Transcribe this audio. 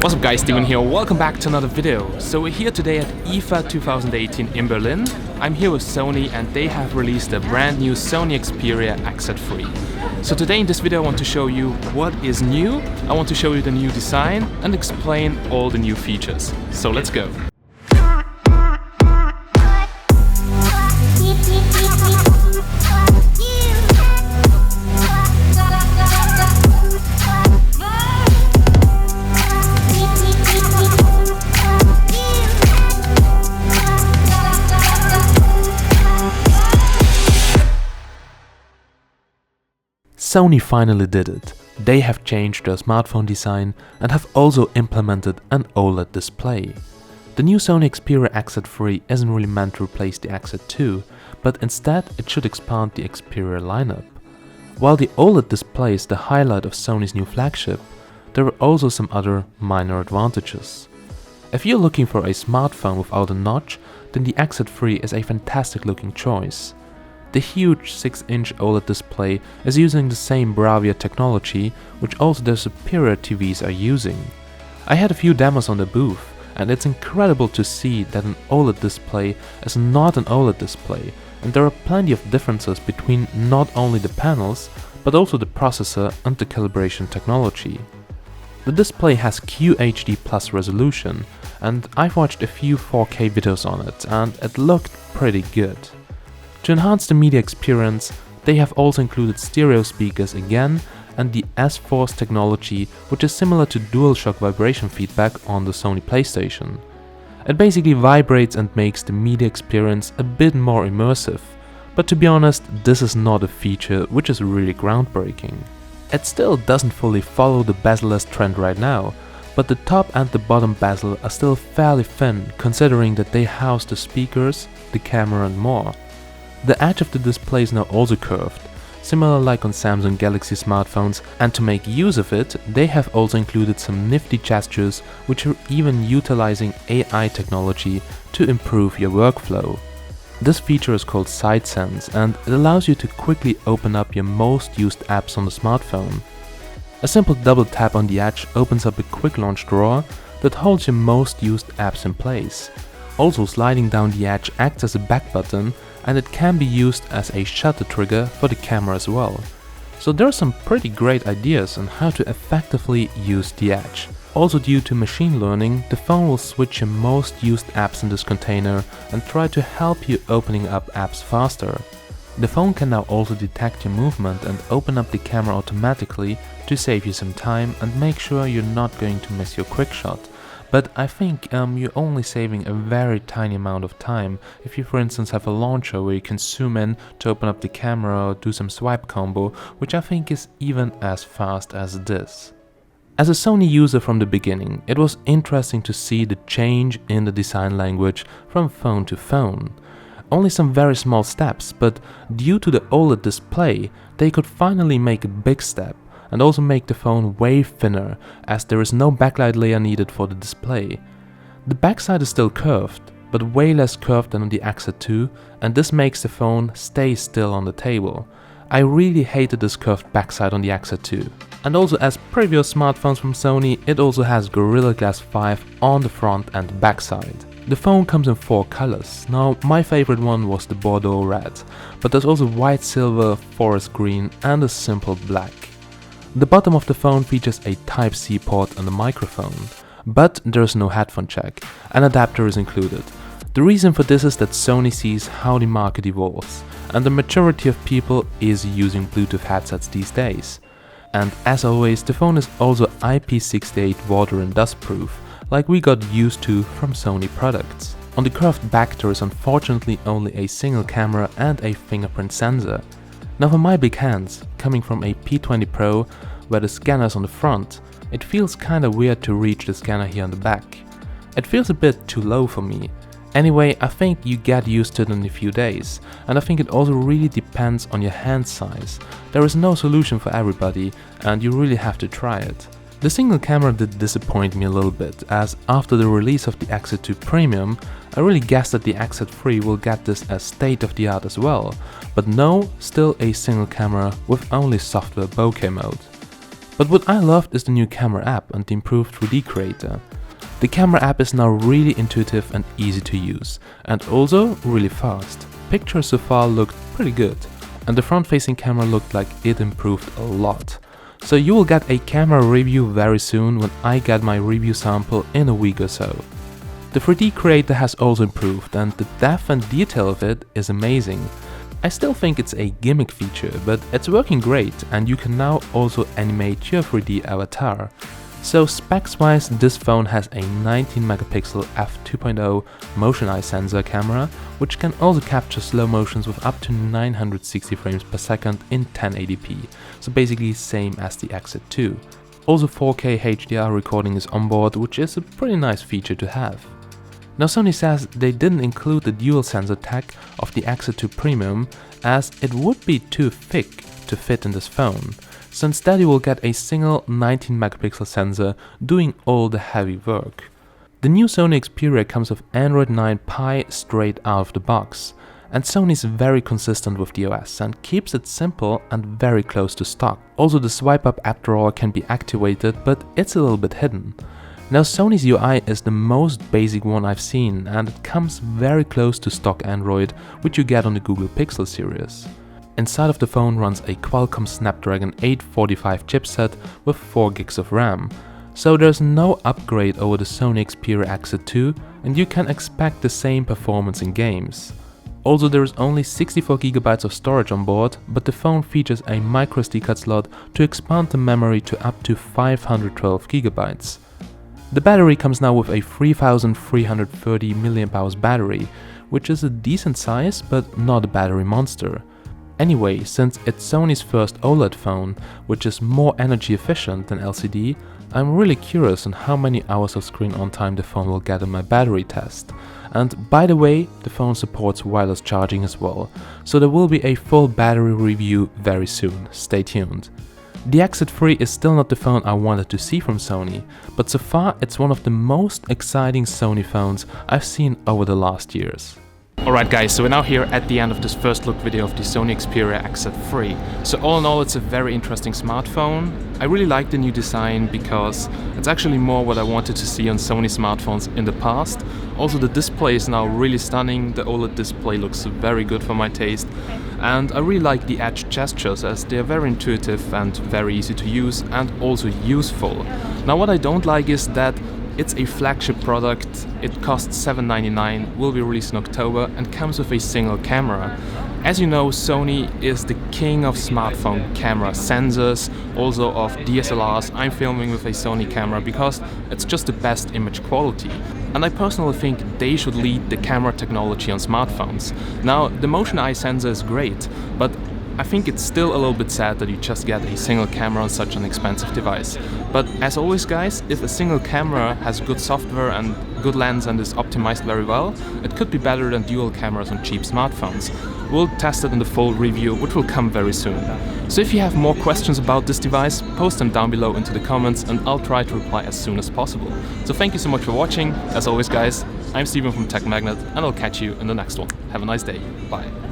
What's up guys, Steven here, welcome back to another video. So we're here today at IFA 2018 in Berlin. I'm here with Sony and they have released a brand new Sony Xperia XZ3. So today in this video I want to show you what is new, I want to show you the new design and explain all the new features. So let's go. Sony finally did it. They have changed their smartphone design and have also implemented an OLED display. The new Sony Xperia XZ3 isn't really meant to replace the XZ2, but instead it should expand the Xperia lineup. While the OLED display is the highlight of Sony's new flagship, there are also some other minor advantages. If you're looking for a smartphone without a notch, then the XZ3 is a fantastic looking choice. The huge 6-inch OLED display is using the same Bravia technology, which also the superior TVs are using. I had a few demos on the booth, and it's incredible to see that an OLED display is not an OLED display, and there are plenty of differences between not only the panels, but also the processor and the calibration technology. The display has QHD Plus resolution, and I've watched a few 4K videos on it, and it looked pretty good. To enhance the media experience, they have also included stereo speakers again and the S-Force technology, which is similar to DualShock vibration feedback on the Sony PlayStation. It basically vibrates and makes the media experience a bit more immersive, but to be honest, this is not a feature which is really groundbreaking. It still doesn't fully follow the bezel-less trend right now, but the top and the bottom bezel are still fairly thin considering that they house the speakers, the camera and more. The edge of the display is now also curved, similar like on Samsung Galaxy smartphones, and to make use of it, they have also included some nifty gestures which are even utilizing AI technology to improve your workflow. This feature is called SideSense and it allows you to quickly open up your most used apps on the smartphone. A simple double tap on the edge opens up a quick launch drawer that holds your most used apps in place. Also, sliding down the edge acts as a back button and it can be used as a shutter trigger for the camera as well. So there are some pretty great ideas on how to effectively use the edge. Also, due to machine learning, the phone will switch your most used apps in this container and try to help you opening up apps faster. The phone can now also detect your movement and open up the camera automatically to save you some time and make sure you're not going to miss your quick shot. But I think you're only saving a very tiny amount of time if you for instance have a launcher where you can zoom in to open up the camera or do some swipe combo, which I think is even as fast as this. As a Sony user from the beginning, it was interesting to see the change in the design language from phone to phone. Only some very small steps, but due to the OLED display, they could finally make a big step and also make the phone way thinner, as there is no backlight layer needed for the display. The backside is still curved, but way less curved than on the XZ2, and this makes the phone stay still on the table. I really hated this curved backside on the XZ2. And also, as previous smartphones from Sony, it also has Gorilla Glass 5 on the front and backside. The phone comes in 4 colors. Now, my favorite one was the Bordeaux red, but there's also white, silver, forest green and a simple black. The bottom of the phone features a Type-C port and a microphone, but there is no headphone jack. An adapter is included. The reason for this is that Sony sees how the market evolves, and the majority of people is using Bluetooth headsets these days. And as always, the phone is also IP68 water and dust proof, like we got used to from Sony products. On the curved back there is unfortunately only a single camera and a fingerprint sensor. Now for my big hands, coming from a P20 Pro where the scanner is on the front, it feels kinda weird to reach the scanner here on the back. It feels a bit too low for me. Anyway, I think you get used to it in a few days, and I think it also really depends on your hand size. There is no solution for everybody and you really have to try it. The single camera did disappoint me a little bit, as after the release of the XZ2 Premium, I really guessed that the XZ3 will get this as state of the art as well, but no, still a single camera with only software bokeh mode. But what I loved is the new camera app and the improved 3D creator. The camera app is now really intuitive and easy to use, and also really fast. Pictures so far looked pretty good, and the front-facing camera looked like it improved a lot. So you will get a camera review very soon when I get my review sample in a week or so. The 3D creator has also improved, and the depth and detail of it is amazing. I still think it's a gimmick feature, but it's working great, and you can now also animate your 3D avatar. So specs wise, this phone has a 19 megapixel f2.0 motion eye sensor camera, which can also capture slow motions with up to 960 frames per second in 1080p, so basically same as the X8 II. Also 4K HDR recording is on board, which is a pretty nice feature to have. Now Sony says they didn't include the dual sensor tech of the X8 Premium as it would be too thick to fit in this phone, so instead you will get a single 19 megapixel sensor doing all the heavy work. The new Sony Xperia comes with Android 9 Pie straight out of the box, and Sony is very consistent with the OS and keeps it simple and very close to stock. Also the swipe up app drawer can be activated, but it's a little bit hidden. Now Sony's UI is the most basic one I've seen, and it comes very close to stock Android, which you get on the Google Pixel series. Inside of the phone runs a Qualcomm Snapdragon 845 chipset with 4 GB of RAM, so there's no upgrade over the Sony Xperia X8, and you can expect the same performance in games. Also there is only 64 GB of storage on board, but the phone features a microSD card slot to expand the memory to up to 512 GB. The battery comes now with a 3330 mAh battery, which is a decent size but not a battery monster. Anyway, since it's Sony's first OLED phone, which is more energy efficient than LCD, I'm really curious on how many hours of screen on time the phone will get in my battery test. And by the way, the phone supports wireless charging as well, so there will be a full battery review very soon, stay tuned. The X8 is still not the phone I wanted to see from Sony, but so far it's one of the most exciting Sony phones I've seen over the last years. Alright guys, so we're now here at the end of this first look video of the Sony Xperia XZ3. So all in all, it's a very interesting smartphone. I really like the new design because it's actually more what I wanted to see on Sony smartphones in the past. Also the display is now really stunning, the OLED display looks very good for my taste. And I really like the edge gestures as they are very intuitive and very easy to use and also useful. Now what I don't like is that it's a flagship product, it costs $799, will be released in October and comes with a single camera. As you know, Sony is the king of smartphone camera sensors, also of DSLRs. I'm filming with a Sony camera because it's just the best image quality. And I personally think they should lead the camera technology on smartphones. Now, the motion eye sensor is great, but I think it's still a little bit sad that you just get a single camera on such an expensive device. But as always guys, if a single camera has good software and good lens and is optimized very well, it could be better than dual cameras on cheap smartphones. We'll test it in the full review, which will come very soon. So if you have more questions about this device, post them down below into the comments and I'll try to reply as soon as possible. So thank you so much for watching. As always guys, I'm Steven from Tech Magnet and I'll catch you in the next one. Have a nice day. Bye.